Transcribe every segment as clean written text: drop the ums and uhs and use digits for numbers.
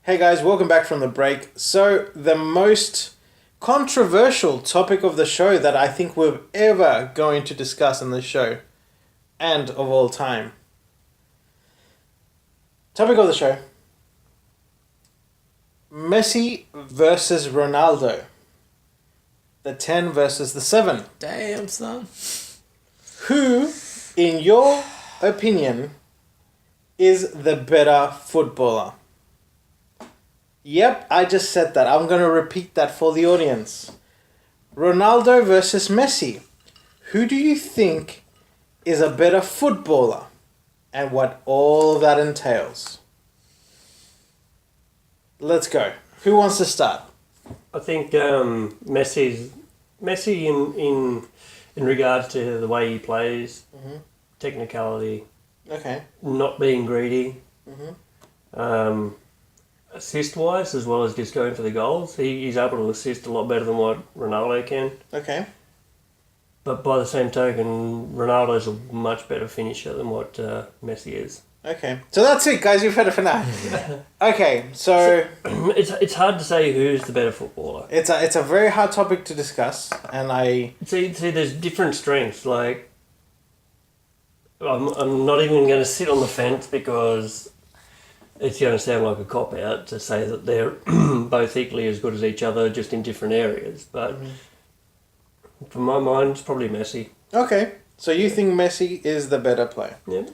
Hey guys, welcome back from the break. So, the most controversial topic of the show that I think we're ever going to discuss in this show, and of all time. Topic of the show: Messi versus Ronaldo. The 10 versus the 7. Damn, son. Who, in your opinion, is the better footballer? Yep, I just said that. I'm going to repeat that for the audience. Ronaldo versus Messi. Who do you think is a better footballer? And what all of that entails. Let's go. Who wants to start? I think Messi in regards to the way he plays, technicality, Okay. not being greedy, assist wise as well as just going for the goals. He's able to assist a lot better than what Ronaldo can. Okay. But by the same token, Ronaldo's a much better finisher than what Messi is. Okay. So that's it, guys. You've heard it for now. Okay. So It's hard to say who's the better footballer. it's a very hard topic to discuss, and See, there's different strengths. Like, I'm not even going to sit on the fence because it's going to sound like a cop-out to say that they're both equally as good as each other, just in different areas. But from my mind, it's probably Messi. Okay. So you think Messi is the better player? Yeah.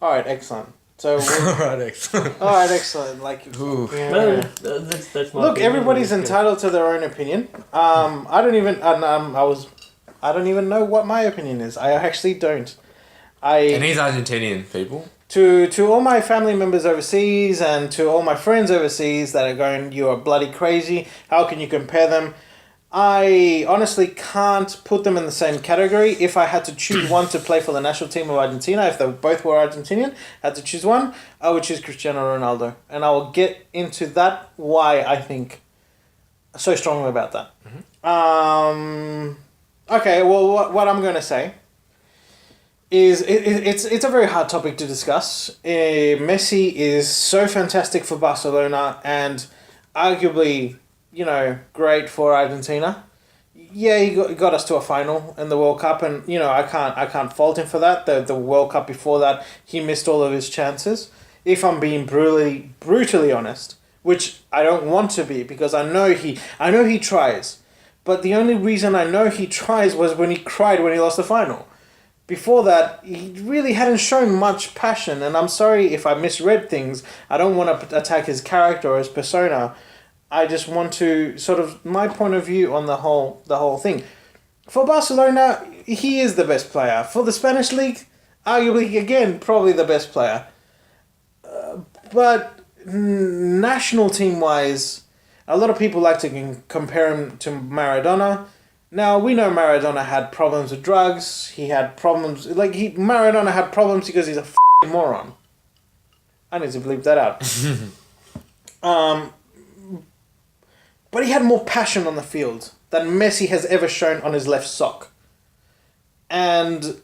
All right. Excellent. So. Alright, excellent. All right. Excellent. Like. Ooh. Yeah. No, that's my Look, opinion. everybody's It's good. entitled to their own opinion. I don't even. I don't even know what my opinion is. I actually don't. And he's Argentinian, people. To all my family members overseas and to all my friends overseas that are going, you are bloody crazy. How can you compare them? I honestly can't put them in the same category. If I had to choose one to play for the national team of Argentina, if they both were Argentinian, I had to choose one, I would choose Cristiano Ronaldo. And I will get into that, why I think so strongly about that. Okay, well, what I'm going to say is it's a very hard topic to discuss. Messi is so fantastic for Barcelona and arguably, great for Argentina. Yeah, he got us to a final in the World Cup, and I can't fault him for that. The World Cup before that, he missed all of his chances. If I'm being brutally honest, which I don't want to be, because I know he tries, but the only reason I know he tries was when he cried when he lost the final. Before that, he really hadn't shown much passion, and I'm sorry if I misread things. I don't want to attack his character or his persona. I just want to sort of my point of view on the whole thing. For Barcelona, he is the best player. For the Spanish league, arguably again probably the best player. But national team wise, a lot of people like to compare him to Maradona. Now, we know Maradona had problems with drugs. He had problems... Maradona had problems because he's a f***ing moron. I need to bleep that out. But he had more passion on the field than Messi has ever shown on his left sock. And,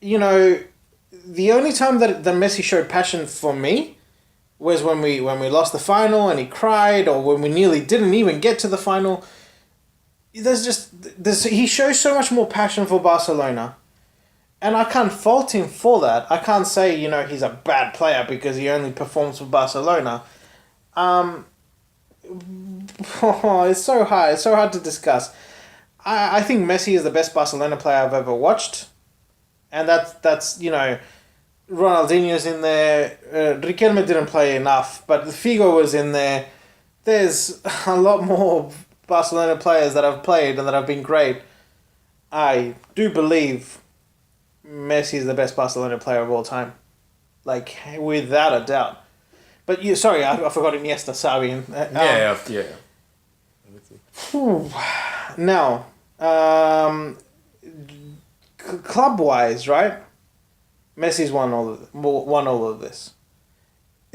the only time that Messi showed passion for me was when we lost the final and he cried, or when we nearly didn't even get to the final. He shows so much more passion for Barcelona, and I can't fault him for that. I can't say he's a bad player because he only performs for Barcelona. It's so hard to discuss. I think Messi is the best Barcelona player I've ever watched, and that's Ronaldinho's in there. Riquelme didn't play enough, but Figo was in there. There's a lot more Barcelona players that I've played and that have been great. I do believe Messi is the best Barcelona player of all time, like without a doubt. But I forgot Iniesta, Xavi. Yeah. Now, club wise, right? Messi's won all of this.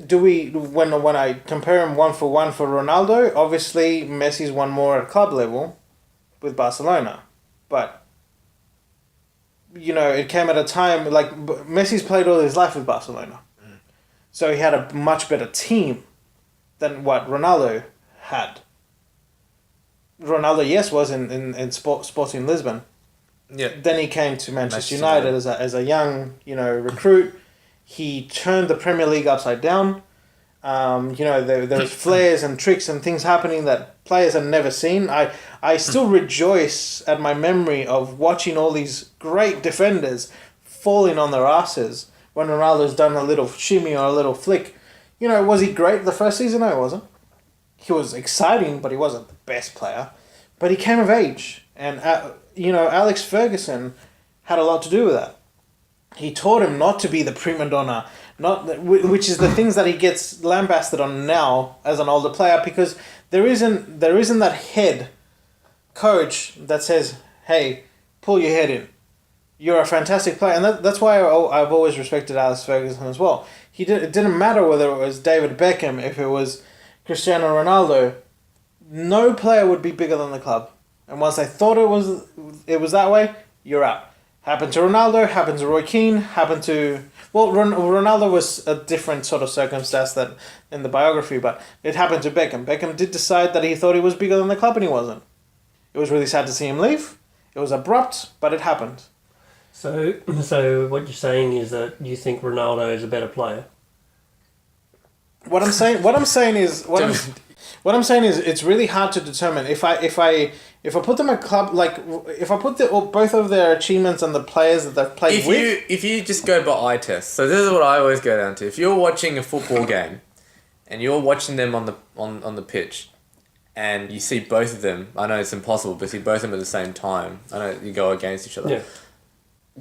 Do we when I compare him 1-for-1 for Ronaldo? Obviously, Messi's won more at club level with Barcelona, but it came at a time like Messi's played all his life with Barcelona, so he had a much better team than what Ronaldo had. Ronaldo, yes, was in Sporting Lisbon. Yeah. Then he came to Manchester Manchester United United. as a young, recruit. He turned the Premier League upside down. There was flares and tricks and things happening that players had never seen. I still rejoice at my memory of watching all these great defenders falling on their asses when Ronaldo's done a little shimmy or a little flick. Was he great the first season? No, he wasn't. He was exciting, but he wasn't the best player. But he came of age. And, Alex Ferguson had a lot to do with that. He taught him not to be the prima donna, which is the things that he gets lambasted on now as an older player, because there isn't that head coach that says, hey, pull your head in. You're a fantastic player. And that's why I've always respected Alex Ferguson as well. It didn't matter whether it was David Beckham, if it was Cristiano Ronaldo. No player would be bigger than the club. And once they thought it was that way, you're out. Happened to Ronaldo, happened to Roy Keane, happened to... Well, Ronaldo was a different sort of circumstance than in the biography, but it happened to Beckham. Beckham did decide that he thought he was bigger than the club, and he wasn't. It was really sad to see him leave. It was abrupt, but it happened. So what you're saying is that you think Ronaldo is a better player? What I'm saying is it's really hard to determine if I put them at club, like if I put both of their achievements and the players that they've played with. If you just go by eye test, so this is what I always go down to. If you're watching a football game, and you're watching them on the pitch, and you see both of them, I know it's impossible, but see both of them at the same time. I know you go against each other. Yeah.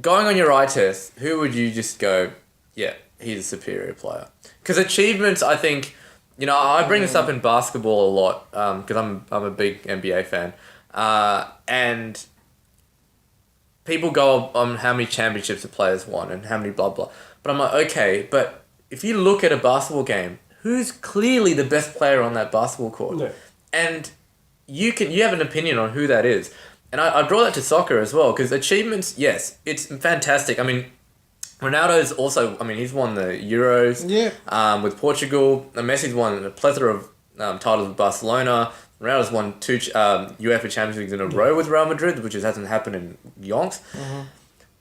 Going on your eye test, who would you just go, yeah, he's a superior player? Because achievements, I think, I bring this up in basketball a lot because I'm a big NBA fan. And people go on how many championships the players won and how many blah, blah. But I'm like, okay, but if you look at a basketball game, who's clearly the best player on that basketball court? No. And you have an opinion on who that is. And I draw that to soccer as well, because achievements, yes, it's fantastic. I mean, Ronaldo's also, he's won the Euros with Portugal. And Messi's won a plethora of titles with Barcelona. Ronaldo's won 2 UEFA Champions Leagues in a row with Real Madrid, which hasn't happened in yonks. Mm-hmm.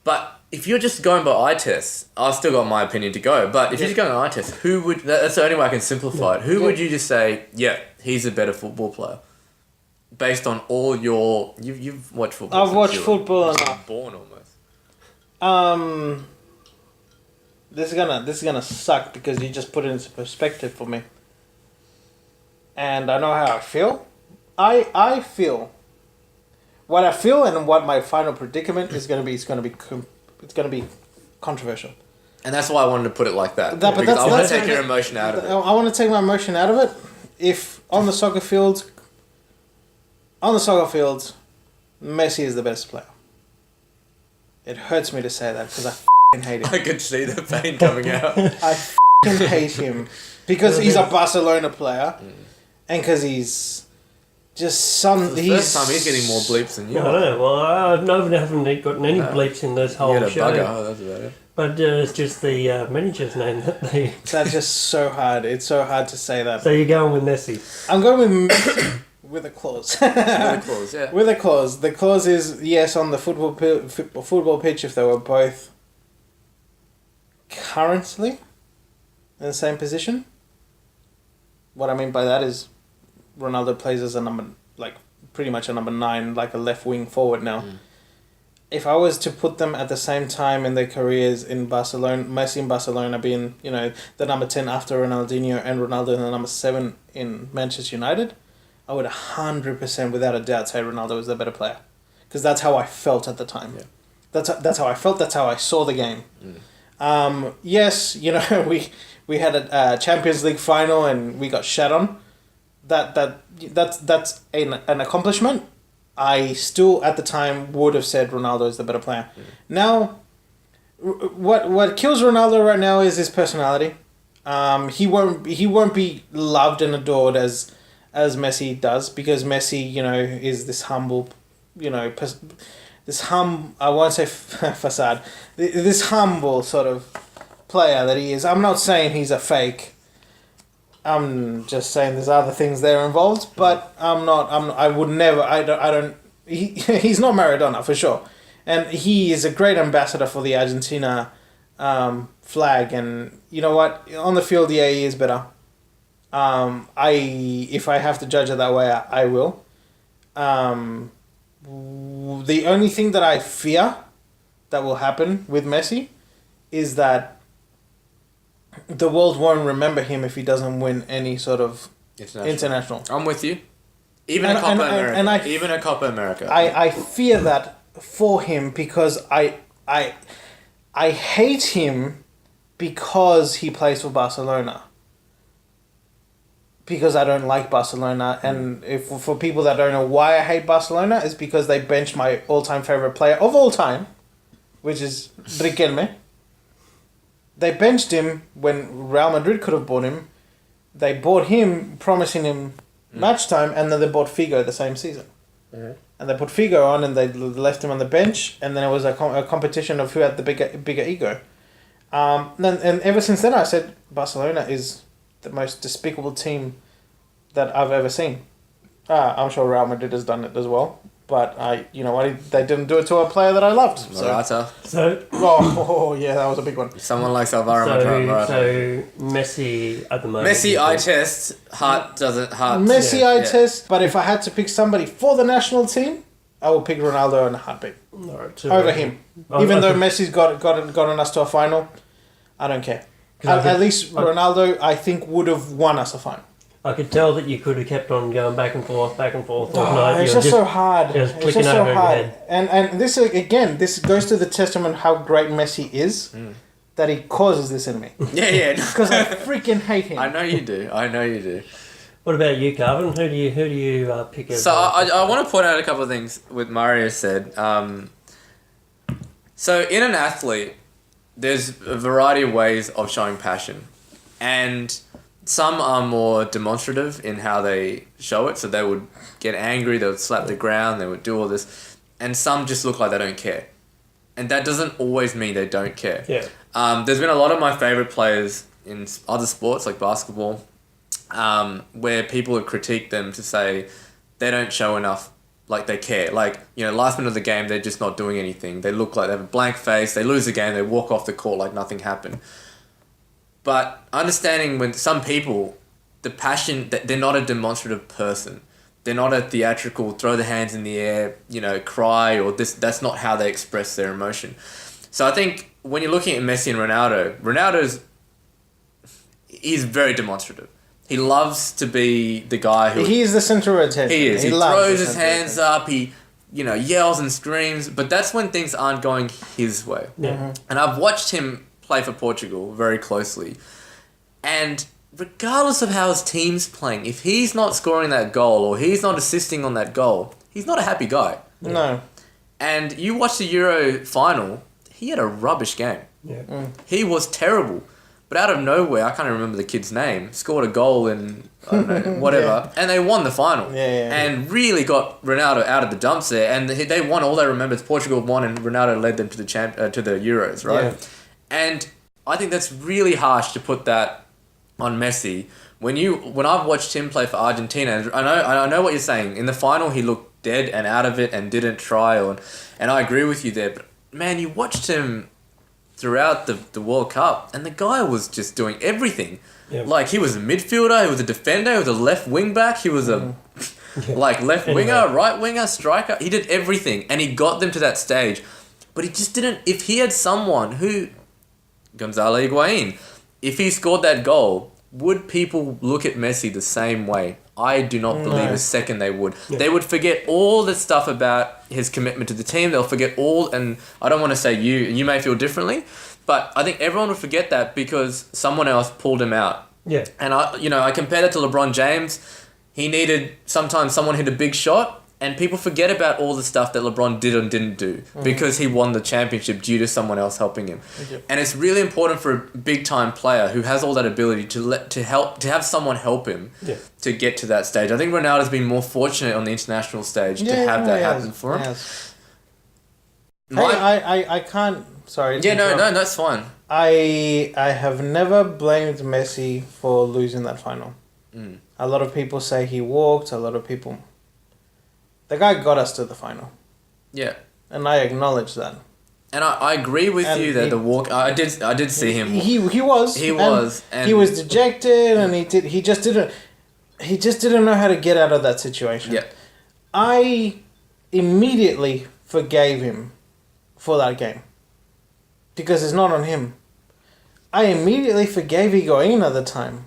But if you're just going by eye tests, I've still got my opinion to go. But if you're just going by eye tests, that's the only way I can simplify it. Who would you just say, yeah, he's a better football player? Based on all your... You've watched football. I've watched football enough. Born almost. This is gonna suck because you just put it into perspective for me. And I know how I feel. I feel... What I feel and what my final predicament is going to be, it's going to be controversial. And that's why I wanted to put it like that. Because I want to take your emotion out of it. I want to take my emotion out of it. If on the soccer field, Messi is the best player. It hurts me to say that because I f***ing hate him. I could see the pain coming out. I f***ing hate him because he's a Barcelona player and because he's just some... The first time he's getting more bleeps than you. I know. Well, I haven't gotten any bleeps in this whole show. Bugger. That's about it. But it's just the manager's name that they... That's just so hard. It's so hard to say that. So you're going with Messi? I'm going with Messi with a clause. With a clause, yeah. With a clause. The clause is, yes, on the football pitch if they were both currently in the same position. What I mean by that is Ronaldo plays as a pretty much a number 9, like a left wing forward now. If I was to put them at the same time in their careers in Barcelona, Messi in Barcelona being, the number 10 after Ronaldinho and Ronaldo the number 7 in Manchester United, I would 100% without a doubt say Ronaldo was the better player. Because that's how I felt at the time. Yeah. That's how I felt, that's how I saw the game. Yes, we had a Champions League final and we got shat on. That's an accomplishment. I still at the time would have said Ronaldo is the better player. Now, what kills Ronaldo right now is his personality. He won't be loved and adored as Messi does, because Messi is this humble, I won't say facade, this humble sort of player that he is. I'm not saying he's a fake. I'm just saying there's other things there involved, but I would never. I don't. He's not Maradona for sure, and he is a great ambassador for the Argentina flag. And you know what? On the field, yeah, he is better. If I have to judge it that way, I will. The only thing that I fear that will happen with Messi is that the world won't remember him if he doesn't win any sort of international. I'm with you. Even a Copa America. I fear that for him because I hate him because he plays for Barcelona. Because I don't like Barcelona, and for people that don't know why I hate Barcelona, it's because they benched my all-time favorite player of all time, which is Riquelme. They benched him when Real Madrid could have bought him. They bought him, promising him match time, and then they bought Figo the same season. Mm-hmm. And they put Figo on, and they left him on the bench, and then it was a competition of who had the bigger ego. And ever since then, I said Barcelona is the most despicable team that I've ever seen. I'm sure Real Madrid has done it as well, but they didn't do it to a player that I loved. Morata. Yeah, that was a big one. Someone like Alvaro Morata. So Messi at the moment. Messi eye test, heart doesn't Messi eye test, but if I had to pick somebody for the national team, I would pick Ronaldo in a heartbeat over him. Even though Messi's gotten us to a final, I don't care. At least Ronaldo, I think, would have won us a final. I could tell that you could have kept on going back and forth all night. It's just so hard. It's just so hard. And this, again, this goes to the testament how great Messi is, that he causes this in me. Yeah. Because I freaking hate him. I know you do. What about you, Carvin? Who do you pick as... So I want to point out a couple of things with Mario said. So in an athlete, there's a variety of ways of showing passion. And some are more demonstrative in how they show it. So they would get angry, they would slap the ground, they would do all this. And some just look like they don't care. And that doesn't always mean they don't care. Yeah. There's been a lot of my favourite players in other sports like basketball where people have critiqued them to say they don't show enough like they care. Like, last minute of the game, they're just not doing anything. They look like they have a blank face. They lose the game. They walk off the court like nothing happened. But understanding when some people, the passion, that they're not a demonstrative person. They're not a theatrical, throw the hands in the air, cry or this. That's not how they express their emotion. So I think when you're looking at Messi and Ronaldo's he's very demonstrative. He loves to be the guy who... He is the center of attention. He is. He throws his hands up. He, yells and screams. But that's when things aren't going his way. Yeah. Mm-hmm. And I've watched him play for Portugal very closely. And regardless of how his team's playing, if he's not scoring that goal or he's not assisting on that goal, he's not a happy guy. No. And you watch the Euro final, he had a rubbish game. Yeah. He was terrible. But out of nowhere, I can't remember the kid's name, scored a goal in, I don't know, whatever, and they won the final. And really got Ronaldo out of the dumps there. And they won, all they remember is Portugal won and Ronaldo led them to the Euros, right? Yeah. And I think that's really harsh to put that on Messi. When I've watched him play for Argentina, I know what you're saying. In the final, he looked dead and out of it and didn't try. And I agree with you there. But, man, you watched him throughout the World Cup, and the guy was just doing everything. Yeah. Like, he was a midfielder, he was a defender, he was a left wing back, he was a left winger, right winger, striker. He did everything, and he got them to that stage. But he just didn't... If he had someone who... Gonzalo Higuain, if he scored that goal, would people look at Messi the same way? I do not believe a second they would. Yeah. They would forget all the stuff about his commitment to the team. They'll forget all, and I don't want to say you may feel differently, but I think everyone would forget that because someone else pulled him out. Yeah. And I compare that to LeBron James. He needed sometimes someone hit a big shot, and people forget about all the stuff that LeBron did and didn't do because he won the championship due to someone else helping him. Okay. And it's really important for a big time player who has all that ability to have someone help him to get to that stage. I think Ronaldo's been more fortunate on the international stage to have that happen for him. I can't. Sorry. Yeah, no, that's fine. I have never blamed Messi for losing that final. Mm. A lot of people say he walked. A lot of people. The guy got us to the final. Yeah. And I acknowledge that. And I agree with you that the walk. I did see him. He was. And he was dejected, and he just didn't know how to get out of that situation. Yeah. I immediately forgave him for that game because it's not on him. I immediately forgave Higuain at the time.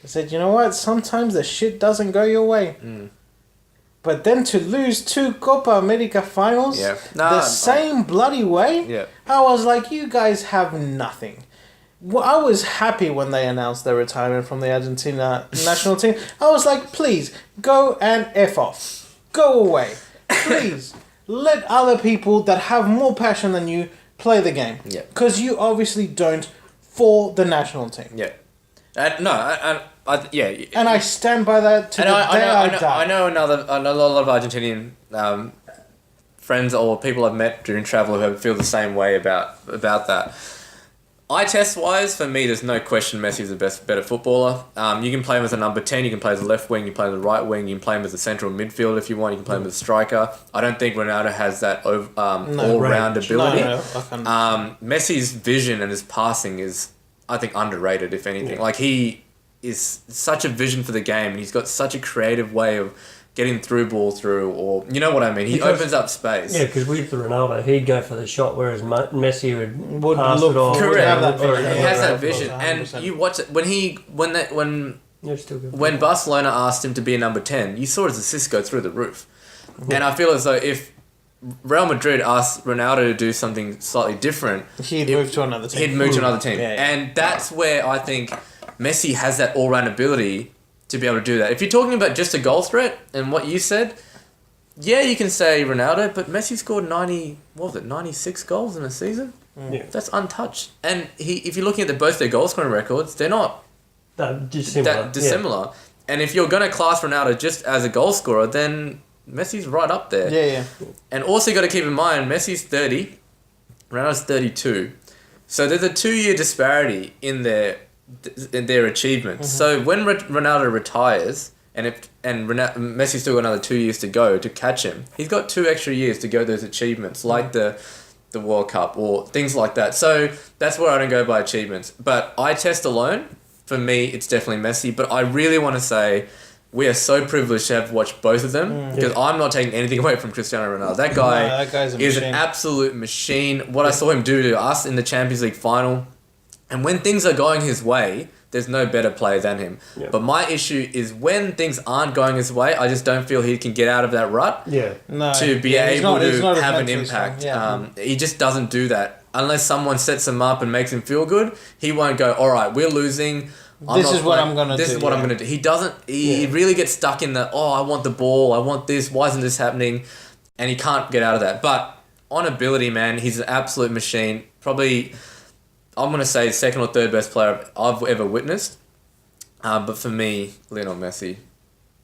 I said, you know what? Sometimes the shit doesn't go your way. Mm. But then to lose 2 Copa America finals the same bloody way, I was like, you guys have nothing. Well, I was happy when they announced their retirement from the Argentina national team. I was like, please, go and F off. Go away. Please, let other people that have more passion than you play the game. Yeah. Because you obviously don't for the national team. Yeah. Yeah. And I stand by that to the day I die. I know a lot of Argentinian friends or people I've met during travel who feel the same way about that. Eye test wise, for me, there's no question Messi's the better footballer. You can play him as a number 10, you can play as a left wing, you can play as a right wing, you can play him as a central midfield if you want, you can play him as a striker. I don't think Ronaldo has that all-round ability. Messi's vision and his passing is, I think, underrated, if anything. Yeah. Like, he is such a vision for the game, and he's got such a creative way of getting ball through, or you know what I mean. He opens up space. Yeah, because with Ronaldo, he'd go for the shot, whereas Messi would pass look it off. Correct. He has that vision, 100%. And you watch it when Barcelona asked him to be a number 10, you saw his assists go through the roof. Yeah. And I feel as though if Real Madrid asked Ronaldo to do something slightly different, he'd move to another team. Yeah. And that's where I think Messi has that all-round ability to be able to do that. If you're talking about just a goal threat and what you said, yeah, you can say Ronaldo, but Messi scored 96 goals in a season? Yeah. That's untouched. And if you're looking at both their goal scoring records, they're not that dissimilar. Yeah. And if you're going to class Ronaldo just as a goal scorer, then Messi's right up there. Yeah. And also you got to keep in mind, Messi's 30, Ronaldo's 32. So there's a 2-year disparity in their achievements. Mm-hmm. So when Ronaldo retires, and Messi's still got another 2 years to go to catch him, he's got 2 extra years to go those achievements, like the World Cup or things like that. So that's where I don't go by achievements. But eye test alone, for me, it's definitely Messi. But I really want to say we are so privileged to have watched both of them because I'm not taking anything away from Cristiano Ronaldo. That guy is an absolute machine. What I saw him do to us in the Champions League final. And when things are going his way, there's no better player than him. Yeah. But my issue is when things aren't going his way, I just don't feel he can get out of that rut to be able to have an impact. He just doesn't do that. Unless someone sets him up and makes him feel good, he won't go, all right, we're losing. This is what I'm going to do. This is what I'm going to do. He doesn't... He really gets stuck in the, I want the ball, I want this, why isn't this happening? And he can't get out of that. But on ability, man, he's an absolute machine. Probably... I'm going to say second or third best player I've ever witnessed. But for me, Lionel Messi.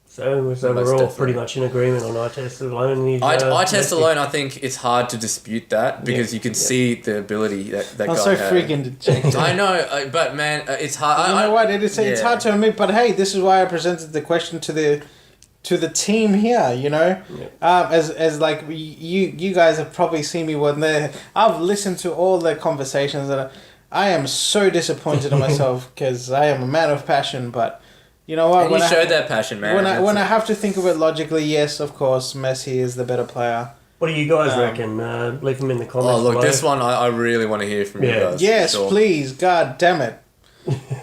So we're all pretty much in agreement on eye test alone. Eye test alone, I think it's hard to dispute that because you can see the ability that guy has. I'm so freaking dejected. I know, but man, it's hard. You know what? It's hard to admit, but hey, this is why I presented the question to the team here, you know, as like you guys have probably seen me when I've listened to all the conversations and I am so disappointed in myself because I am a man of passion, but you know what? And you showed that passion, man. When I have to think of it logically, yes, of course, Messi is the better player. What do you guys reckon? Leave them in the comments. Oh, look, below. This one I really want to hear from you guys. Yes, please. God damn it.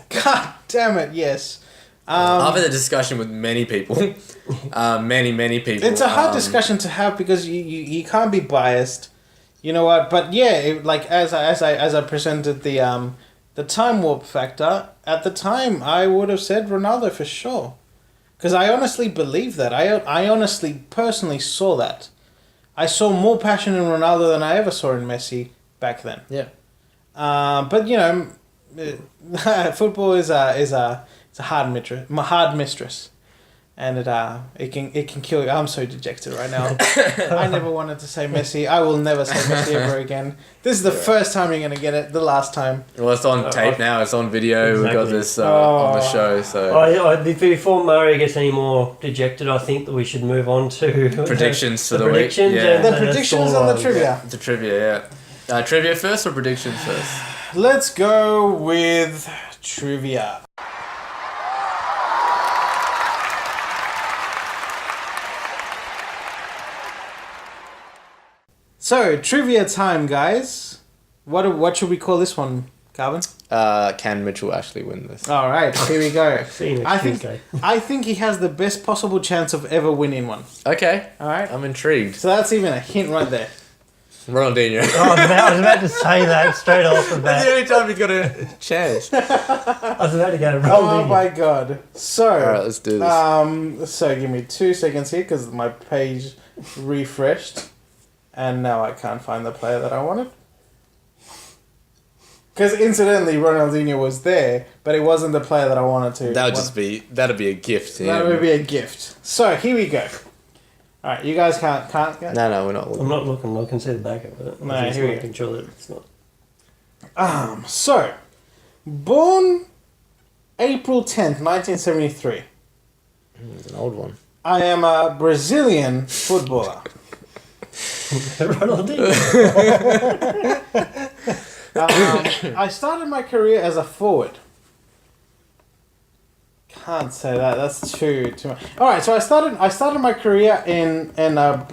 God damn it, yes. I've had a discussion with many people. Many people. It's a hard discussion to have because you can't be biased. You know what? But yeah, as I presented the time warp factor, at the time I would have said Ronaldo for sure. Because I honestly believe that. I honestly, personally saw that. I saw more passion in Ronaldo than I ever saw in Messi back then. Yeah. But you know, football is a hard mistress. And it can kill you. I'm so dejected right now. I never wanted to say Messi. I will never say Messi ever again. This is the first time you're going to get it. The last time. Well, it's on tape now. It's on video. Exactly. We got this on the show. So before Mario gets any more dejected, I think that we should move on to predictions for the week. Yeah. The predictions and the trivia. The trivia, yeah. Trivia first or predictions first? Let's go with trivia. So, trivia time, guys. What should we call this one, Calvin? Can Mitchell actually win this? All right, here we go. I I think he has the best possible chance of ever winning one. Okay. All right. I'm intrigued. So that's even a hint right there. Ronaldinho. I was about to say that straight off the bat. That's the only time he's got a chance. I was about to go to Ronaldinho. Oh my god. So, all right, let's do this. So give me 2 seconds here because my page refreshed. And now I can't find the player that I wanted. Because incidentally, Ronaldinho was there, but it wasn't the player that I wanted to. That'd be a gift. That would be a gift. So, here we go. Alright, you guys can't go? No, we're not looking. I'm not looking. I can see the back of it. No, I'm just here we making sure that it's not. So, born April 10th, 1973. It's an old one. I am a Brazilian footballer. Ronaldinho. I started my career as a forward. Can't say that. That's too much. All right, so I started my career in a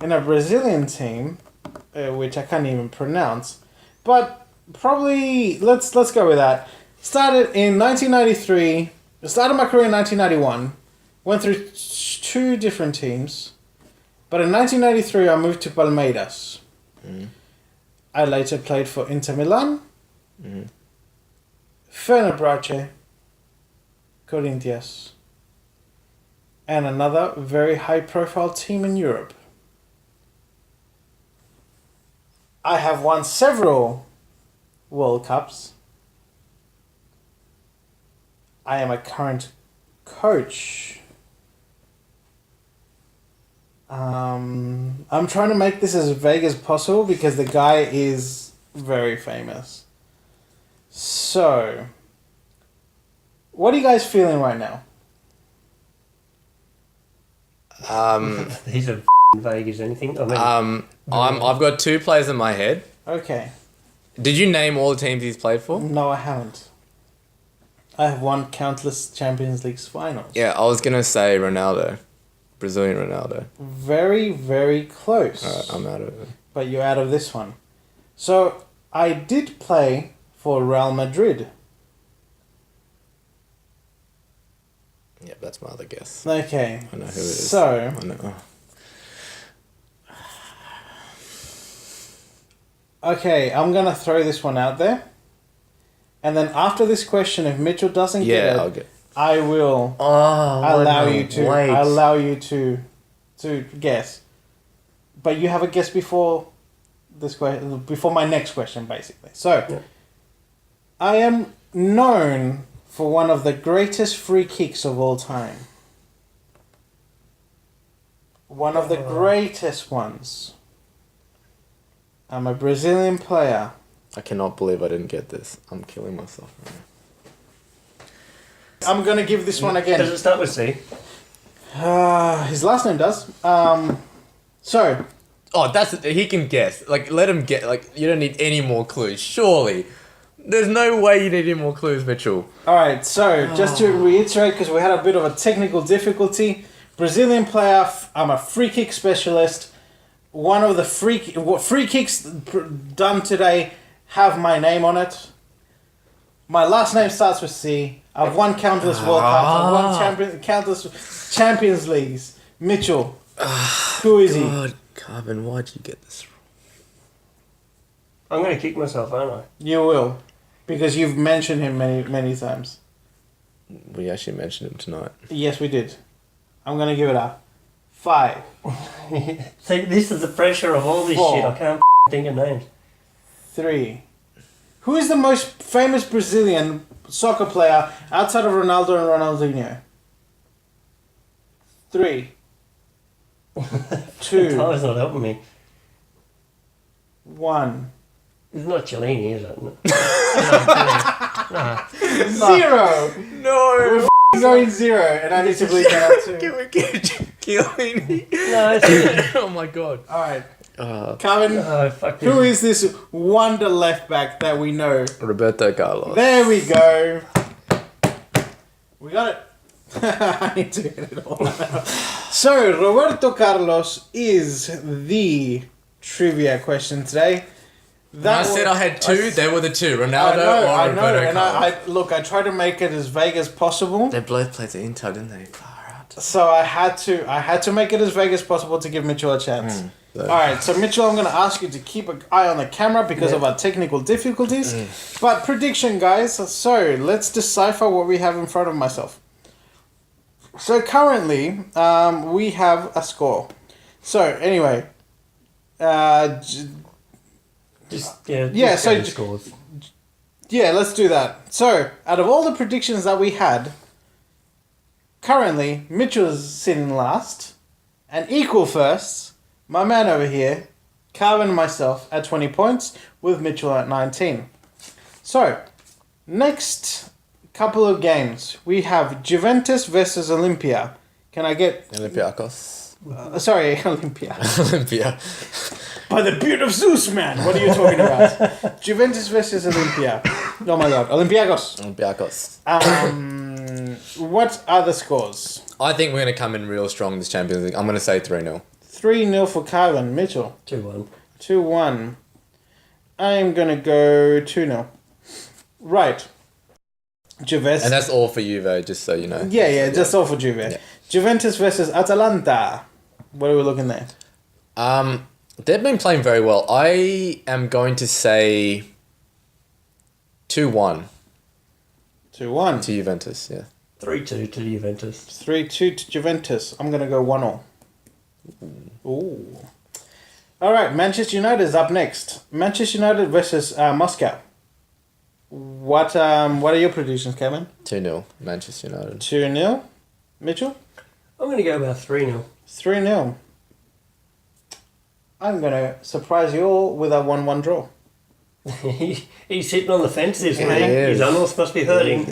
in a Brazilian team, which I can't even pronounce, but probably let's go with that. Started in 1993. Started my career in 1991. Went through 2 different teams. But in 1993, I moved to Palmeiras. Mm. I later played for Inter Milan, Fenerbahce, Corinthians, and another very high-profile team in Europe. I have won several World Cups. I am a current coach. I'm trying to make this as vague as possible because the guy is very famous. So, what are you guys feeling right now? He's as vague as anything. I mean, I've got 2 players in my head. Okay. Did you name all the teams he's played for? No, I haven't. I have won countless Champions League finals. Yeah, I was gonna say Ronaldo. Brazilian Ronaldo. Very, very close. Alright, I'm out of it. But you're out of this one. So, I did play for Real Madrid. Yeah, that's my other guess. Okay. I know who it is. So, I know. Okay, I'm going to throw this one out there. And then after this question, if Mitchell doesn't get it, I'll get. I will allow you to guess. But you have a guess before this question, before my next question, basically. So, yeah. I am known for one of the greatest free kicks of all time. One of the greatest ones. I'm a Brazilian player. I cannot believe I didn't get this. I'm killing myself right now. I'm going to give this one again. Does it start with C? His last name does. So. Oh, he can guess. Like, let him get. Like, you don't need any more clues. Surely. There's no way you need any more clues, Mitchell. Alright, so just to reiterate, because we had a bit of a technical difficulty. Brazilian player, I'm a free kick specialist. One of the free kicks done today have my name on it. My last name starts with C. I've won countless World Cups. I've won countless Champions Leagues. Mitchell. Who is he? God, Carbon, why'd you get this wrong? I'm going to kick myself, aren't I? You will. Because you've mentioned him many, many times. We actually mentioned him tonight. Yes, we did. I'm going to give it a 5. See, this is the pressure of all this 4. shit. I can't think of names. 3. Who is the most famous Brazilian soccer player outside of Ronaldo and Ronaldinho? 3, 2, Tyler's not helping me. 1. It's not Cellini, is it? No. 0. No. We're going 0, and I need to bleep that out too. Killing me. No, it's Oh my god. All right, Calvin. Oh, fuck Who this. is this wonder left back that we know? Roberto Carlos. There we go. We got it. I need to get it all out. So, Roberto Carlos is the trivia question today. When I said I had two, they were the two. Ronaldo I or know, Roberto and Carlos. I tried to make it as vague as possible. They both played the Inter, didn't they? Far out. So I had to make it as vague as possible to give Mitchell a chance. All right, so Mitchell, I'm going to ask you to keep an eye on the camera because of our technical difficulties. But prediction, guys. So let's decipher what we have in front of myself. So currently, we have a score. So anyway, Scores. yeah, let's do that. So out of all the predictions that we had, currently Mitchell's sitting last, and equal firsts. My man over here, Calvin and myself at 20 points, with Mitchell at 19. So, next couple of games, we have Juventus versus Olympia. Can I get... Olympiacos. sorry, Olympia. Olympia. By the beard of Zeus, man! What are you talking about? Juventus versus Olympia. Oh my god, Olympiacos. Olympiacos. What are the scores? I think we're going to come in real strong this Champions League. I'm going to say 3-0. 3-0 for Calvin. Mitchell. 2-1. 2-1. I'm going to go 2-0. Right. Juventus. And that's all for Juve, just so you know. Yeah, just all for Juve. Yeah. Juventus versus Atalanta. What are we looking there? They've been playing very well. I am going to say 2-1 2-1. to Juventus, yeah. 3-2 to Juventus. 3-2 to Juventus. I'm going to go 1-0. Ooh. All right, Manchester United is up next. Manchester United versus Moscow. What are your predictions, Kevin? 2-0, Manchester United. 2-0. Mitchell? I'm going to go about 3-0. 3-0. I'm going to surprise you all with a 1-1 draw. He's sitting on the fence this week. is. His uncles must be hurting.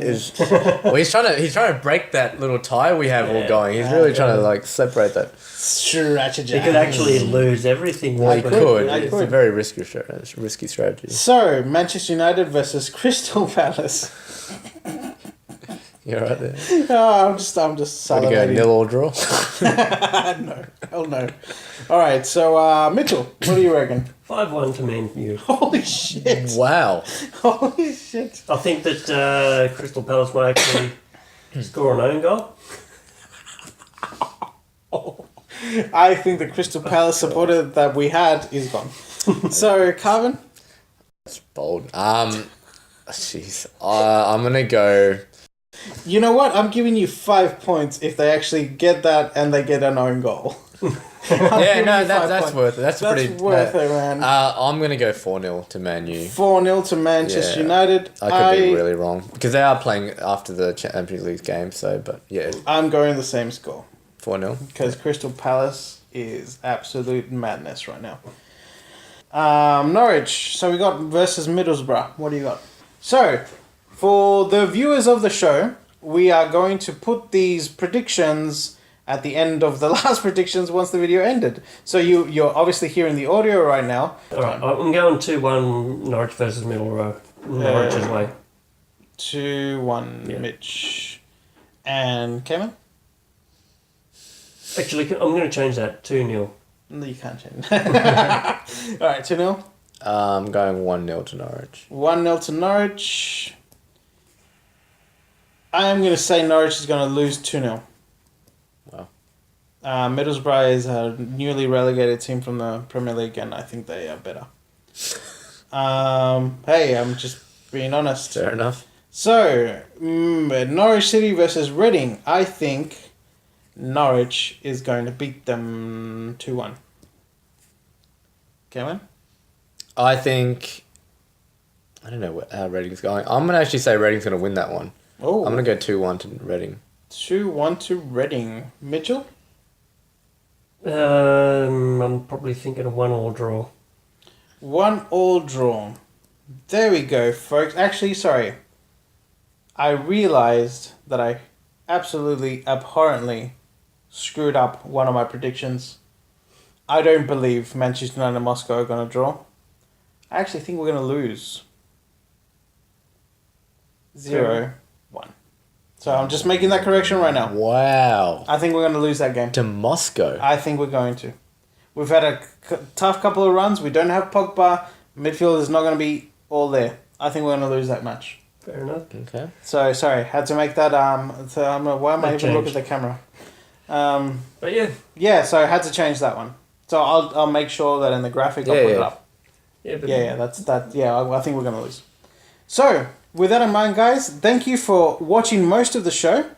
Well, he's trying to break that little tie we have all going. He's really trying to separate that. Strategy. He could actually lose everything. Well, he could. I It's could. a very risky strategy. So, Manchester United versus Crystal Palace. You're right there. Oh, I'm just Gotta go salivating. 0 draw. No, hell no. All right, so Mitchell, what do you reckon? 5-1 to Man U. Holy shit! Wow. Holy shit! I think that Crystal Palace might actually score an own goal. I think the Crystal Palace supporter that we had is gone. So, Carvin? That's bold. Jeez. I'm gonna go. You know what? I'm giving you 5 points if they actually get that and they get an own goal. Yeah, no, that's worth it. That's pretty worth it, man. I'm gonna go 4-0 to Man U. 4-0 to Manchester Yeah. United. I could be really wrong because they are playing after the Champions League game. So, but yeah, I'm going the same score 4-0. because Crystal Palace is absolute madness right now. Norwich. So we got versus Middlesbrough. What do you got? So, for the viewers of the show, we are going to put these predictions at the end of the last predictions once the video ended. So you're obviously hearing the audio right now. Alright, I'm going 2-1 Norwich versus Middlesbrough. Norwich's way. 2-1 Yeah. Mitch. And Kevin? Actually, I'm going to change that. 2-0. No, you can't change. Alright, 2-0. I'm going 1-0 to Norwich. 1-0 to Norwich. I am going to say Norwich is going to lose 2-0. Wow. Middlesbrough is a newly relegated team from the Premier League, and I think they are better. Hey, I'm just being honest. Fair enough. So, Norwich City versus Reading. I think Norwich is going to beat them 2-1. Kevin? I think. I don't know how Reading's going. I'm gonna actually say Reading's gonna win that one. Oh, I'm gonna go 2-1 to Reading. 2-1 to Reading. Mitchell? I'm probably thinking of 1-1 draw. 1-1 draw. There we go, folks. Actually, sorry. I realized that I absolutely abhorrently screwed up one of my predictions. I don't believe Manchester United and Moscow are going to draw. I actually think we're going to lose. 0-1. So I'm just making that correction right now. Wow. I think we're going to lose that game. To Moscow. I think we're going to. We've had a tough couple of runs. We don't have Pogba. Midfield is not going to be all there. I think we're going to lose that match. Fair enough. Okay. So, sorry. Had to make that... So why am I even looking at the camera? But yeah. Yeah, so I had to change that one. So I'll make sure that in the graphic I'll put it up. Yeah, that's that. Yeah, I think we're going to lose. So, with that in mind, guys, thank you for watching most of the show.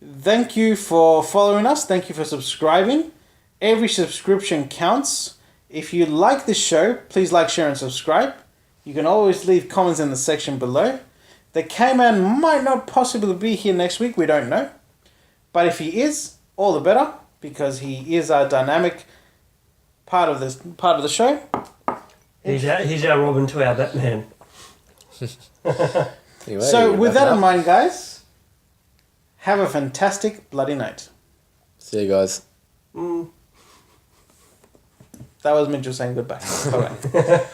Thank you for following us. Thank you for subscribing. Every subscription counts. If you like this show, please like, share, and subscribe. You can always leave comments in the section below. The K-Man might not possibly be here next week. We don't know. But if he is, all the better, because he is our dynamic part of the show. He's our Robin to our Batman. Anyway, So, with that in mind, guys, have a fantastic bloody night. See you guys. That was Mitchell saying goodbye. Bye-bye.